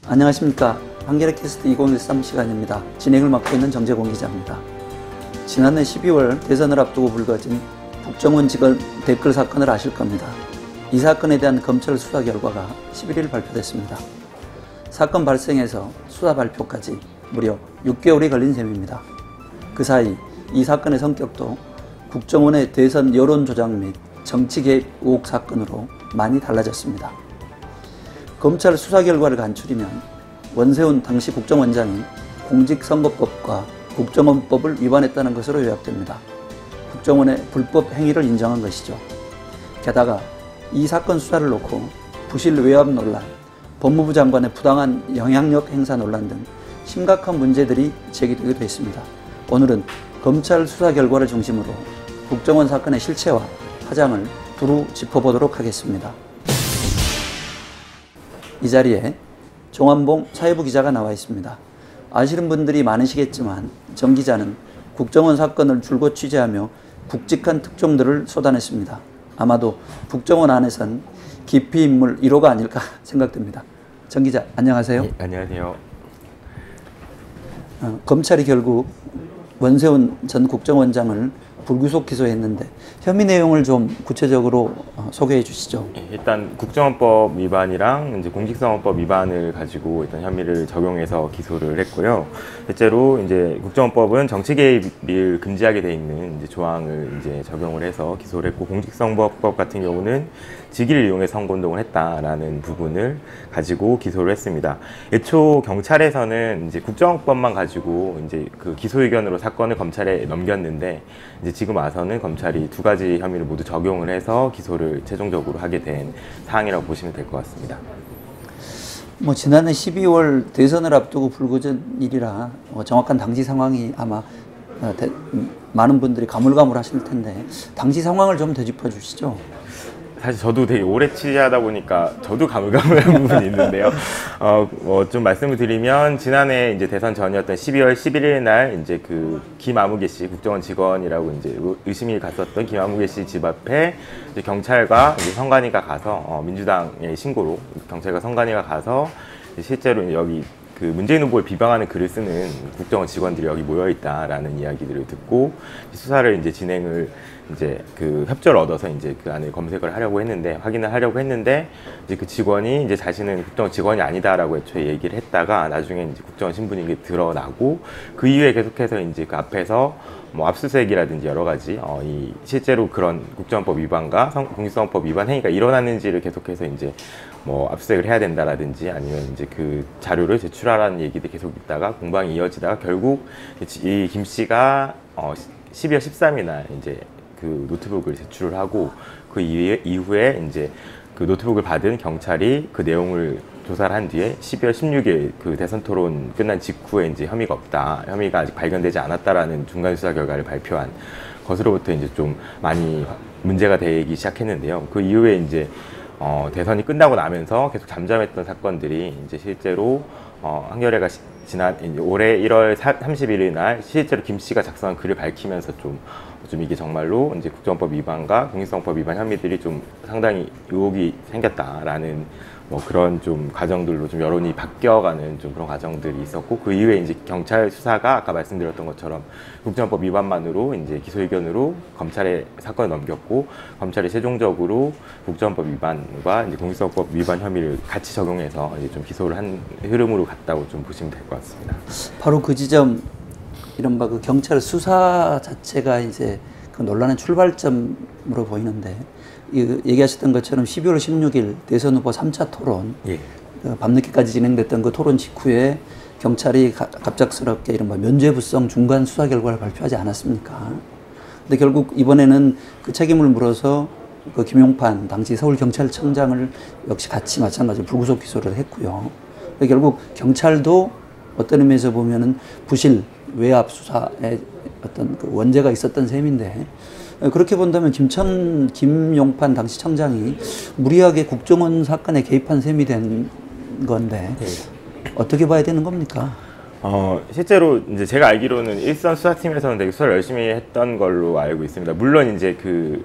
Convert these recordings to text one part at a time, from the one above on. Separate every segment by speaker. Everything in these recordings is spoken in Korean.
Speaker 1: 안녕하십니까. 한겨레 캐스트 2013 시간입니다. 진행을 맡고 있는 정재공 기자입니다. 지난해 12월 대선을 앞두고 불거진 국정원 직원 댓글 사건을 아실 겁니다. 이 사건에 대한 검찰 수사 결과가 11일 발표됐습니다. 사건 발생에서 수사 발표까지 무려 6개월이 걸린 셈입니다. 그 사이 이 사건의 성격도 국정원의 대선 여론 조작 및 정치 개입 의혹 사건으로 많이 달라졌습니다. 검찰 수사 결과를 간추리면 원세훈 당시 국정원장이 공직선거법과 국정원법을 위반했다는 것으로 요약됩니다. 국정원의 불법 행위를 인정한 것이죠. 게다가 이 사건 수사를 놓고 부실 외압 논란, 법무부 장관의 부당한 영향력 행사 논란 등 심각한 문제들이 제기되기도 했습니다. 오늘은 검찰 수사 결과를 중심으로 국정원 사건의 실체와 파장을 두루 짚어보도록 하겠습니다. 이 자리에 종한봉 사회부 기자가 나와 있습니다. 아시는 분들이 많으시겠지만 정 기자는 국정원 사건을 줄곧 취재하며 굵직한 특종들을 쏟아냈습니다. 아마도 국정원 안에선 기피 인물 1호가 아닐까 생각됩니다. 정 기자, 안녕하세요.
Speaker 2: 네, 안녕하세요.
Speaker 1: 검찰이 결국 원세훈 전 국정원장을 불구속 기소했는데 혐의 내용을 좀 구체적으로 소개해 주시죠.
Speaker 2: 일단 국정원법 위반이랑 이제 공직선거법 위반을 가지고 일단 혐의를 적용해서 기소를 했고요. 실제로 이제 국정원법은 정치 개입을 금지하게 돼 있는 이제 조항을 이제 적용을 해서 기소를 했고, 공직선거법 같은 경우는 직위를 이용해 선거운동을 했다라는 부분을 가지고 기소를 했습니다. 애초 경찰에서는 이제 국정원법만 가지고 이제 그 기소 의견으로 사건을 검찰에 넘겼는데, 이제 지금 와서는 검찰이 두 가지 혐의를 모두 적용을 해서 기소를 최종적으로 하게 된 사항이라고 보시면 될 것 같습니다.
Speaker 1: 지난해 12월 대선을 앞두고 불거진 일이라 정확한 당시 상황이 아마 많은 분들이 가물가물하실 텐데 당시 상황을 좀 되짚어 주시죠.
Speaker 2: 사실 저도 되게 오래 취재하다 보니까 저도 가물가물한 부분이 있는데요. 좀 말씀을 드리면, 지난해 이제 대선 전이었던 12월 11일 날 이제 그 김아무개 씨, 국정원 직원이라고 이제 의심이 갔었던 김아무개 씨 집 앞에 이제 경찰과 이제 선관위가 가서 민주당의 신고로 경찰과 선관위가 가서 실제로 여기 그 문재인 후보를 비방하는 글을 쓰는 국정원 직원들이 여기 모여 있다라는 이야기들을 듣고 수사를 이제 진행을 이제 그 협조를 얻어서 이제 그 안에 검색을 하려고 했는데, 확인을 하려고 했는데, 이제 그 직원이 이제 자신은 국정원 직원이 아니다라고 애초에 얘기를 했다가 나중에 이제 국정원 신분인 게 드러나고, 그 이후에 계속해서 이제 그 앞에서 뭐 압수수색이라든지 여러 가지 이 실제로 그런 국정원법 위반과 공직선거법 위반 행위가 일어났는지를 계속해서 이제 뭐 압수수색을 해야 된다라든지 아니면 이제 그 자료를 제출하라는 얘기들이 계속 있다가 공방이 이어지다가 결국 이 김 씨가 12월 13일 날 이제 그 노트북을 제출을 하고, 그 이후에 이제 그 노트북을 받은 경찰이 그 내용을 조사를 한 뒤에 12월 16일 그 대선 토론 끝난 직후에 이제 혐의가 없다, 혐의가 아직 발견되지 않았다라는 중간 수사 결과를 발표한 것으로부터 이제 좀 많이 문제가 되기 시작했는데요. 그 이후에 이제 대선이 끝나고 나면서 계속 잠잠했던 사건들이 이제 실제로 한겨레가 지난 올해 1월 31일 날 실제로 김 씨가 작성한 글을 밝히면서 좀 이게 정말로 이제 국정원법 위반과 공직선거법 위반 혐의들이 좀 상당히 의혹이 생겼다라는 뭐 그런 좀 과정들로 좀 여론이 바뀌어가는 좀 그런 과정들이 있었고, 그 이후에 이제 경찰 수사가 아까 말씀드렸던 것처럼 국정원법 위반만으로 이제 기소 의견으로 검찰에 사건을 넘겼고, 검찰이 최종적으로 국정원법 위반과 이제 공직선거법 위반 혐의를 같이 적용해서 이제 좀 기소를 한 흐름으로 갔다고 좀 보시면 될 것 같습니다.
Speaker 1: 바로 그 지점, 이른바 그 경찰 수사 자체가 이제 그 논란의 출발점으로 보이는데, 얘기하셨던 것처럼 12월 16일 대선 후보 3차 토론,
Speaker 2: 예.
Speaker 1: 밤늦게까지 진행됐던 그 토론 직후에 경찰이 갑작스럽게 이른바 면죄부성 중간 수사 결과를 발표하지 않았습니까? 근데 결국 이번에는 그 책임을 물어서 그 김용판 당시 서울경찰청장을 역시 같이 마찬가지로 불구속 기소를 했고요. 결국 경찰도 어떤 의미에서 보면은 부실 외압 수사에 어떤 그 원죄가 있었던 셈인데, 그렇게 본다면 김용판 당시 청장이 무리하게 국정원 사건에 개입한 셈이 된 건데 어떻게 봐야 되는 겁니까?
Speaker 2: 실제로 이제 제가 알기로는 일선 수사팀에서는 되게 수사를 열심히 했던 걸로 알고 있습니다. 물론 이제 그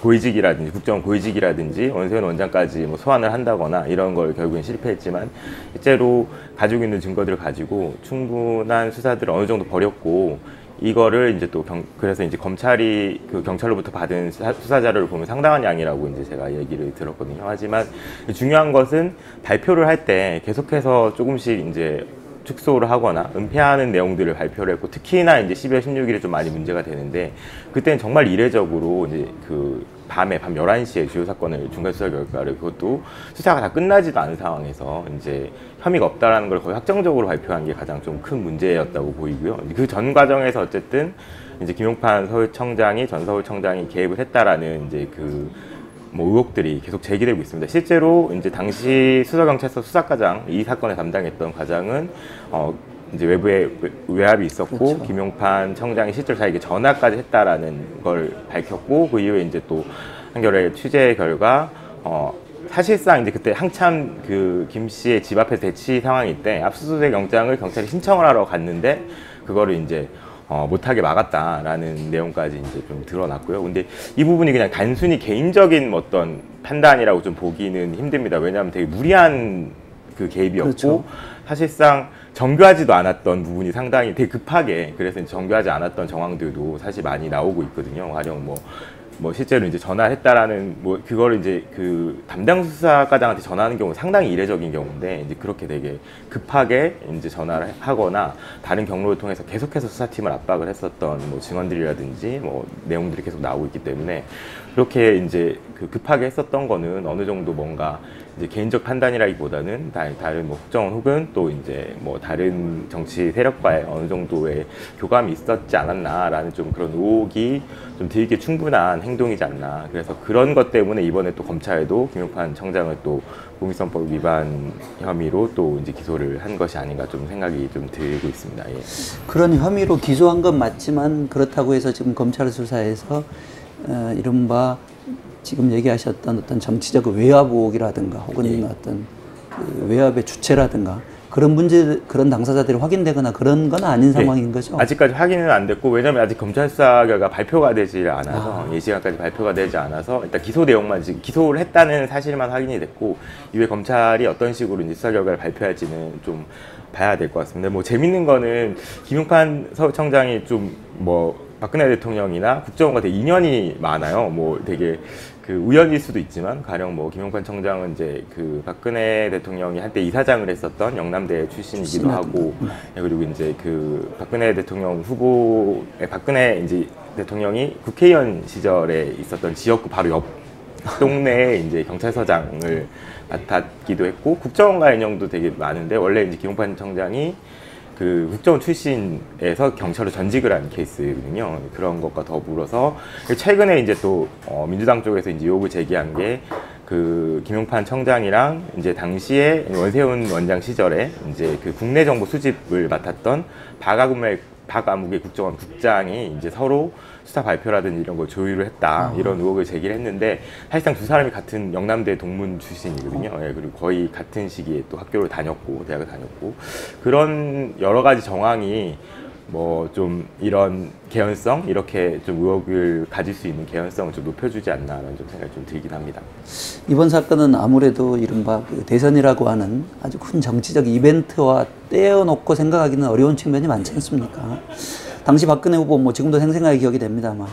Speaker 2: 고위직이라든지 국정원 고위직이라든지 원세훈 원장까지 뭐 소환을 한다거나 이런 걸 결국엔 실패했지만 실제로 가지고 있는 증거들을 가지고 충분한 수사들을 어느 정도 벌였고 이거를 이제 또 그래서 이제 검찰이 그 경찰로부터 받은 수사 자료를 보면 상당한 양이라고 이제 제가 얘기를 들었거든요. 하지만 중요한 것은 발표를 할 때 계속해서 조금씩 이제 축소를 하거나 은폐하는 내용들을 발표를 했고 특히나 이제 12월 16일에 좀 많이 문제가 되는데 그때는 정말 이례적으로 이제 그 밤 11시에 주요 사건을 중간 수사 결과를 그것도 수사가 다 끝나지도 않은 상황에서 이제 혐의가 없다라는 걸 거의 확정적으로 발표한 게 가장 좀 큰 문제였다고 보이고요. 그 전 과정에서 어쨌든 이제 김용판 서울청장이 전 서울청장이 개입을 했다라는 이제 그 뭐 의혹들이 계속 제기되고 있습니다. 실제로 이제 당시 수서경찰서 수사과장 이 사건을 담당했던 과장은 이제 외부에 외압이 있었고
Speaker 1: 그렇죠.
Speaker 2: 김용판 청장이 실제로 자기에게 전화까지 했다라는 걸 밝혔고 그 이후에 이제 또 한겨레 취재 결과 사실상 이제 그때 한참 그 김 씨의 집 앞에 대치 상황일 때 압수수색 영장을 경찰이 신청을 하러 갔는데 그거를 이제 못하게 막았다라는 내용까지 이제 좀 드러났고요. 근데 이 부분이 그냥 단순히 개인적인 어떤 판단이라고 좀 보기는 힘듭니다. 왜냐하면 되게 무리한 그 개입이었고
Speaker 1: 그렇죠.
Speaker 2: 사실상 정교하지도 않았던 부분이 상당히 되게 급하게 그래서 정교하지 않았던 정황들도 사실 많이 나오고 있거든요. 가령 뭐 실제로 이제 전화했다라는 뭐 그거를 이제 그 담당 수사과장한테 전화하는 경우 상당히 이례적인 경우인데 이제 그렇게 되게 급하게 이제 전화를 하거나 다른 경로를 통해서 계속해서 수사팀을 압박을 했었던 뭐 증언들이라든지 뭐 내용들이 계속 나오고 있기 때문에 그렇게 이제 그 급하게 했었던 거는 어느 정도 뭔가 이제 개인적 판단이라기보다는 다른 뭐 국정원 혹은 또 이제 뭐 다른 정치 세력과의 어느 정도의 교감이 있었지 않았나라는 좀 그런 의혹이 좀 들게 충분한 행동이지 않나. 그래서 그런 것 때문에 이번에 또 검찰도 김용판 청장을 또 공익선법 위반 혐의로 또 이제 기소를 한 것이 아닌가 좀 생각이 좀 들고 있습니다. 예.
Speaker 1: 그런 혐의로 기소한 건 맞지만 그렇다고 해서 지금 검찰 수사에서 이른바 지금 얘기하셨던 어떤 정치적 외압 의혹이라든가 혹은
Speaker 2: 예.
Speaker 1: 어떤 그 외압의 주체라든가 그런 문제, 그런 당사자들이 확인되거나 그런 건 아닌 상황인 거죠?
Speaker 2: 아직까지 확인은 안 됐고 왜냐면 아직 검찰 수사 결과 발표가 되지 않아서 예시간까지 발표가 되지 않아서 일단 기소 내용만 지금 기소를 했다는 사실만 확인이 됐고 이후에 검찰이 어떤 식으로 이제 수사 결과를 발표할지는 좀 봐야 될 것 같습니다. 뭐 재밌는 거는 김용판 서울청장이 좀 뭐 박근혜 대통령이나 국정원과 되게 인연이 많아요. 뭐 되게 그 우연일 수도 있지만 가령 뭐 김용판 청장은 이제 그 박근혜 대통령이 한때 이사장을 했었던 영남대 출신이기도 하고 그리고 이제 그 박근혜 대통령 후보 박근혜 이제 대통령이 국회의원 시절에 있었던 지역구 바로 옆 동네에 이제 경찰서장을 맡았기도 했고 국정원과 인연도 되게 많은데 원래 이제 김용판 청장이 그 국정원 출신에서 경찰로 전직을 한 케이스거든요. 그런 것과 더불어서 최근에 이제 또 민주당 쪽에서 이제 의혹을 제기한 게 그 김용판 청장이랑 이제 당시에 원세훈 원장 시절에 이제 그 국내 정보 수집을 맡았던 박아무개 국정원 국장이 이제 서로 수사 발표라든지 이런 걸 조율을 했다 이런 의혹을 제기를 했는데 사실상 두 사람이 같은 영남대 동문 출신이거든요. 예, 그리고 거의 같은 시기에 또 학교를 다녔고 대학을 다녔고 그런 여러 가지 정황이 뭐 좀 이런 개연성 이렇게 좀 의혹을 가질 수 있는 개연성을 좀 높여주지 않나라는 좀 생각이 좀 들긴 합니다.
Speaker 1: 이번 사건은 아무래도 이른바 그 대선이라고 하는 아주 큰 정치적 이벤트와 떼어놓고 생각하기는 어려운 측면이 많지 않습니까? 당시 박근혜 후보 뭐 지금도 생생하게 기억이 됩니다만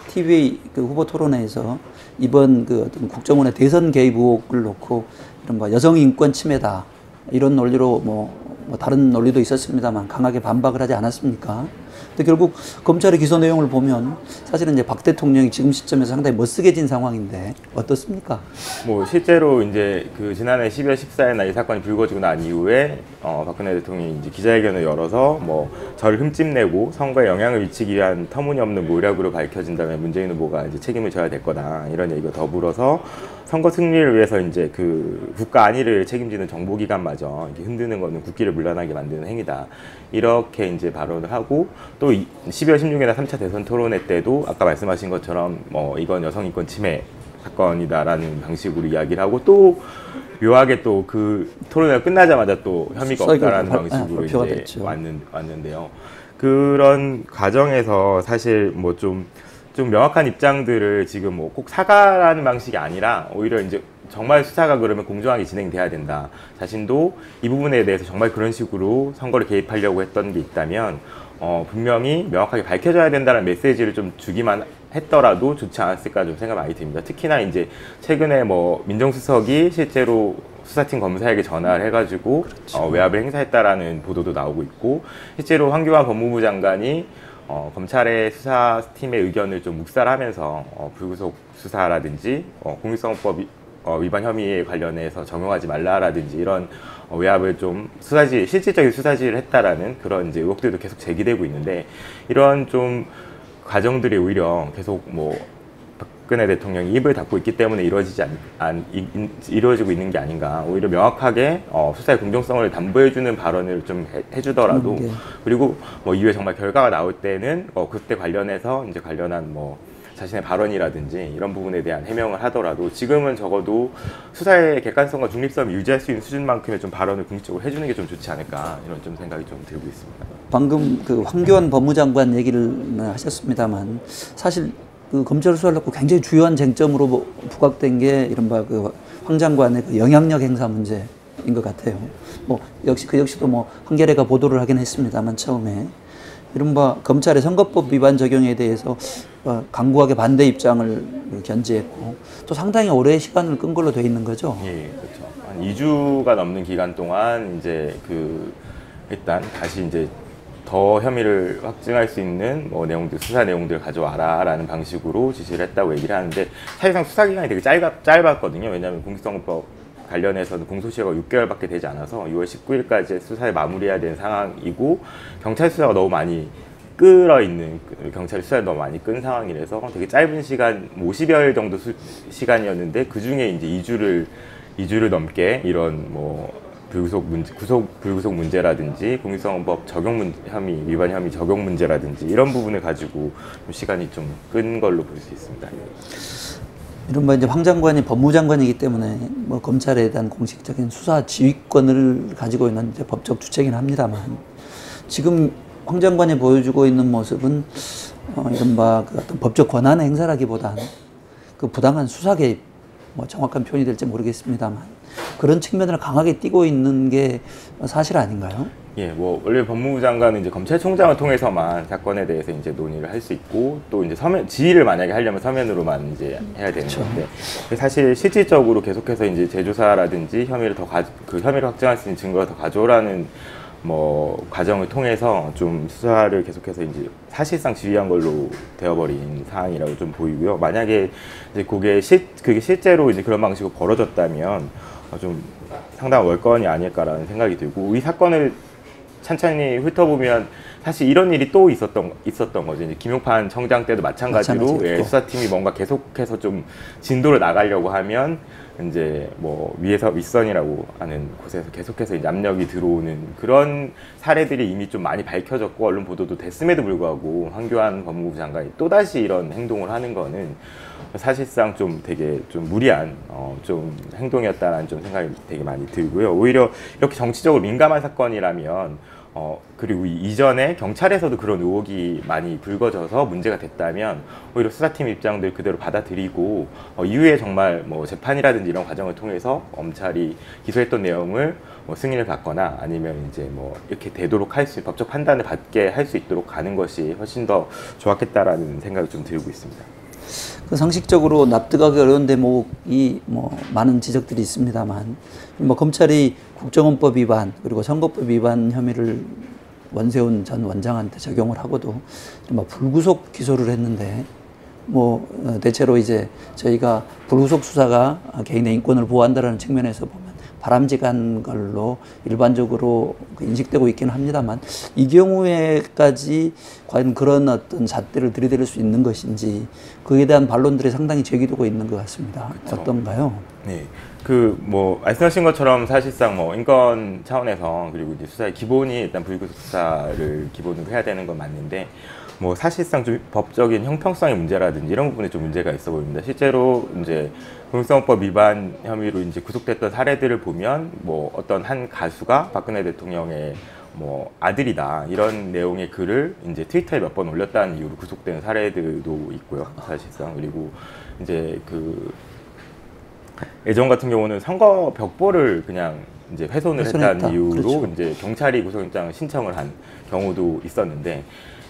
Speaker 1: TV 그 후보 토론회에서 이번 그 어떤 국정원의 대선 개입 의혹을 놓고 이른바 여성 인권 침해다 이런 논리로 뭐 다른 논리도 있었습니다만 강하게 반박을 하지 않았습니까? 근데 결국 검찰의 기소 내용을 보면 사실은 이제 박 대통령이 지금 시점에서 상당히 멋쓰게진 상황인데 어떻습니까?
Speaker 2: 뭐 실제로 이제 그 지난해 12월 14일 날 이 사건이 불거지고 난 이후에 박근혜 대통령이 이제 기자회견을 열어서 뭐 저를 흠집내고 선거에 영향을 미치기 위한 터무니없는 모략으로 밝혀진다면 문재인 후보가 이제 책임을 져야 될 거다 이런 얘기가 더불어서 선거 승리를 위해서 이제 그 국가 안위를 책임지는 정보기관마저 이렇게 흔드는 거는 국기를 물러나게 만드는 행위다 이렇게 이제 발언을 하고 또 12월 16일날 3차 대선 토론회 때도 아까 말씀하신 것처럼 뭐 이건 여성인권 침해 사건이다라는 방식으로 이야기를 하고 또 묘하게 또 그 토론회가 끝나자마자 또 혐의가 없다라는 방식으로 이제 왔는데요. 그런 과정에서 사실 뭐 좀 좀 명확한 입장들을 지금 뭐 꼭 사과라는 방식이 아니라 오히려 이제 정말 수사가 그러면 공정하게 진행돼야 된다. 자신도 이 부분에 대해서 정말 그런 식으로 선거를 개입하려고 했던 게 있다면 분명히 명확하게 밝혀져야 된다는 메시지를 좀 주기만 했더라도 좋지 않았을까 좀 생각 많이 듭니다. 특히나 이제 최근에 뭐 민정수석이 실제로 수사팀 검사에게 전화를 해가지고
Speaker 1: 그렇죠.
Speaker 2: 외압을 행사했다라는 보도도 나오고 있고, 실제로 황교안 법무부 장관이 검찰의 수사팀의 의견을 좀 묵살하면서 불구속 수사라든지 공익성법 위반 혐의에 관련해서 적용하지 말라라든지 이런 외압을 좀 실질적인 수사지를 했다라는 그런 이제 의혹들도 계속 제기되고 있는데, 이런 좀 과정들이 오히려 계속 뭐 박근혜 대통령이 입을 닫고 있기 때문에 이루어지고 있는 게 아닌가. 오히려 명확하게 수사의 공정성을 담보해주는 발언을 좀 해주더라도, 그리고 뭐 이후에 정말 결과가 나올 때는 그때 관련해서 이제 관련한 뭐 자신의 발언이라든지 이런 부분에 대한 해명을 하더라도 지금은 적어도 수사의 객관성과 중립성을 유지할 수 있는 수준만큼의 좀 발언을 공식적으로 해주는 게 좀 좋지 않을까, 이런 좀 생각이 좀 들고 있습니다.
Speaker 1: 방금 그 황교안 법무장관 얘기를 하셨습니다만, 사실 그 검찰 수사를 놓고 굉장히 주요한 쟁점으로 부각된 게 이른바 그 황 장관의 그 영향력 행사 문제인 것 같아요. 뭐 역시도 뭐 한겨레가 보도를 하긴 했습니다만, 처음에 이른바 검찰의 선거법 위반 적용에 대해서 강구하게 반대 입장을 견지했고, 또 상당히 오래 시간을 끈 걸로 돼 있는 거죠.
Speaker 2: 예, 그렇죠. 한 2주가 넘는 기간 동안 이제 일단 다시 이제 더 혐의를 확증할 수 있는 뭐 내용들, 수사 내용들을 가져와라라는 방식으로 지시를 했다고 얘기를 하는데, 사실상 수사 기간이 되게 짧았거든요. 왜냐하면 공직선거법 관련해서는 공소시효가 6개월밖에 되지 않아서 6월 19일까지 수사를 마무리해야 되는 상황이고, 경찰 수사가 너무 많이 경찰 수사를 너무 많이 끈 상황이라서 되게 짧은 시간, 50여일 정도 시간이었는데, 그 중에 이제 2주를 넘게 이런 뭐 불구속 문제라든지 공익성법 위반 혐의 적용 문제라든지 이런 부분을 가지고 좀 시간이 좀 끈 걸로 볼 수 있습니다.
Speaker 1: 이른바 이제 황 장관이 법무장관이기 때문에 뭐 검찰에 대한 공식적인 수사 지휘권을 가지고 있는 이제 법적 주체이긴 합니다만, 지금 황 장관이 보여주고 있는 모습은 이른바 그 어떤 법적 권한의 행사라기보다는 그 부당한 수사 개입, 뭐 정확한 표현이 될지 모르겠습니다만, 그런 측면을 강하게 띠고 있는 게 사실 아닌가요?
Speaker 2: 예, 뭐 원래 법무부 장관은 이제 검찰총장을 통해서만 사건에 대해서 이제 논의를 할 수 있고, 또 이제 지휘를 만약에 하려면 서면으로만 이제 해야 되는 건데, 사실 실질적으로 계속해서 이제 재조사라든지 혐의를 확정할 수 있는 증거를 더 가져오라는 뭐 과정을 통해서 좀 수사를 계속해서 이제 사실상 지휘한 걸로 되어버린 상황이라고 좀 보이고요. 만약에 이제 그게 실제로 이제 그런 방식으로 벌어졌다면 좀 상당한 월권이 아닐까라는 생각이 들고, 이 사건을 천천히 훑어보면 사실 이런 일이 또 있었던 거죠. 이제 김용판 청장 때도 마찬가지로 수사팀이 뭔가 계속해서 좀 진도를 나가려고 하면 이제 뭐 위에서 윗선이라고 하는 곳에서 계속해서 이제 압력이 들어오는 그런 사례들이 이미 좀 많이 밝혀졌고 언론 보도도 됐음에도 불구하고 황교안 법무부 장관이 또다시 이런 행동을 하는 거는 사실상 좀 되게 좀 무리한 좀 행동이었다라는 좀 생각이 되게 많이 들고요. 오히려 이렇게 정치적으로 민감한 사건이라면 그리고 이전에 경찰에서도 그런 의혹이 많이 불거져서 문제가 됐다면 오히려 수사팀 입장들 그대로 받아들이고 이후에 정말 뭐 재판이라든지 이런 과정을 통해서 검찰이 기소했던 내용을 뭐 승인을 받거나 아니면 이제 뭐 이렇게 되도록 법적 판단을 받게 할 수 있도록 가는 것이 훨씬 더 좋았겠다라는 생각이 좀 들고 있습니다.
Speaker 1: 그 상식적으로 납득하기 어려운 대목이 뭐 많은 지적들이 있습니다만, 뭐 검찰이 국정원법 위반 그리고 선거법 위반 혐의를 원세훈 전 원장한테 적용을 하고도 뭐 불구속 기소를 했는데, 뭐 대체로 이제 저희가 불구속 수사가 개인의 인권을 보호한다는 측면에서 보면 바람직한 걸로 일반적으로 인식되고 있기는 합니다만, 이 경우에까지 과연 그런 어떤 잣대를 들이댈 수 있는 것인지 그에 대한 반론들이 상당히 제기되고 있는 것 같습니다. 그렇죠. 어떤가요?
Speaker 2: 네. 뭐 말씀하신 것처럼 사실상 뭐 인권 차원에서, 그리고 이제 수사의 기본이 일단 불구속 수사를 기본으로 해야 되는 건 맞는데, 뭐 사실상 좀 법적인 형평성의 문제라든지 이런 부분에 좀 문제가 있어 보입니다. 실제로 이제 공익성법 위반 혐의로 이제 구속됐던 사례들을 보면 뭐 어떤 한 가수가 박근혜 대통령의 뭐 아들이다 이런 내용의 글을 이제 트위터에 몇 번 올렸다는 이유로 구속된 사례들도 있고요, 사실상. 그리고 이제 그 예전 같은 경우는 선거 벽보를 그냥 이제 훼손을 했다는 이유로
Speaker 1: 그렇죠.
Speaker 2: 이제 경찰이 구속영장을 신청을 한 경우도 있었는데,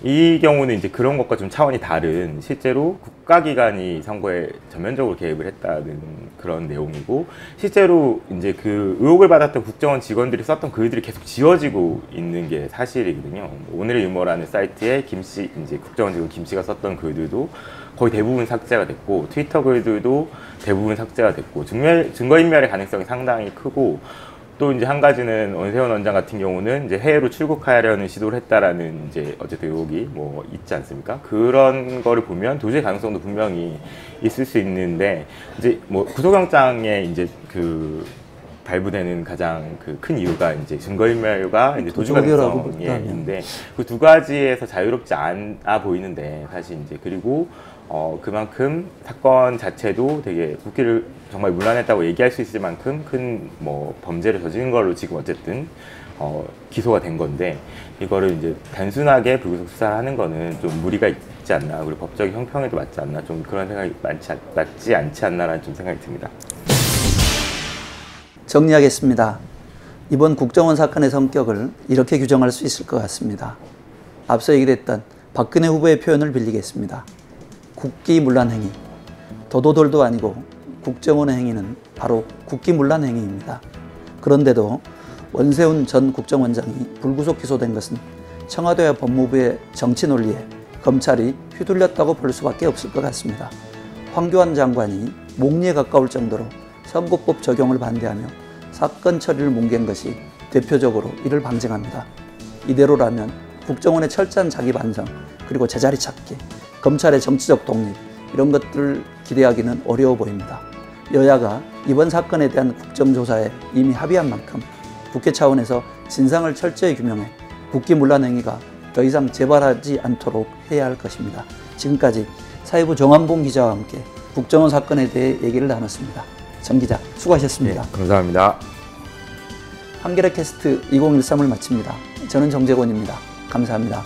Speaker 2: 이 경우는 이제 그런 것과 좀 차원이 다른, 실제로 국가기관이 선거에 전면적으로 개입을 했다는 그런 내용이고, 실제로 이제 그 의혹을 받았던 국정원 직원들이 썼던 글들이 계속 지워지고 있는 게 사실이거든요. 오늘의 유머라는 사이트에 김씨, 이제 국정원 직원 김씨가 썼던 글들도 거의 대부분 삭제가 됐고, 트위터 글들도 대부분 삭제가 됐고, 증거인멸의 가능성이 상당히 크고, 또 이제 한 가지는 원세훈 원장 같은 경우는 이제 해외로 출국하려는 시도를 했다라는 이제 어쨌든 의혹이 뭐 있지 않습니까? 그런 거를 보면 도주의 가능성도 분명히 있을 수 있는데, 이제 뭐 구속영장에 이제 그 발부되는 가장 그 큰 이유가 이제 증거인멸과 이제 도주 가능성인데, 그 두 가지에서 자유롭지 않아 보이는데, 사실 이제 그리고 그만큼 사건 자체도 되게 국기를 정말 문란했다고 얘기할 수 있을 만큼 큰 뭐 범죄를 저지른 걸로 지금 어쨌든 기소가 된 건데, 이거를 이제 단순하게 불구속 수사를 하는 거는 좀 무리가 있지 않나, 그리고 법적인 형평에도 맞지 않나, 좀 그런 생각이 맞지 않지 않나라는 좀 생각이 듭니다.
Speaker 1: 정리하겠습니다. 이번 국정원 사건의 성격을 이렇게 규정할 수 있을 것 같습니다. 앞서 얘기했던 박근혜 후보의 표현을 빌리겠습니다. 국기문란 행위, 도도돌도 아니고 국정원의 행위는 바로 국기문란 행위입니다. 그런데도 원세훈 전 국정원장이 불구속 기소된 것은 청와대와 법무부의 정치 논리에 검찰이 휘둘렸다고 볼 수밖에 없을 것 같습니다. 황교안 장관이 목리에 가까울 정도로 선거법 적용을 반대하며 사건 처리를 뭉갠 것이 대표적으로 이를 방증합니다. 이대로라면 국정원의 철저한 자기 반성, 그리고 제자리 찾기, 검찰의 정치적 독립, 이런 것들을 기대하기는 어려워 보입니다. 여야가 이번 사건에 대한 국정조사에 이미 합의한 만큼 국회 차원에서 진상을 철저히 규명해 국기문란 행위가 더 이상 재발하지 않도록 해야 할 것입니다. 지금까지 사회부 정한봉 기자와 함께 국정원 사건에 대해 얘기를 나눴습니다. 정 기자, 수고하셨습니다.
Speaker 2: 네, 감사합니다.
Speaker 1: 한겨레 캐스트 2013을 마칩니다. 저는 정재권입니다. 감사합니다.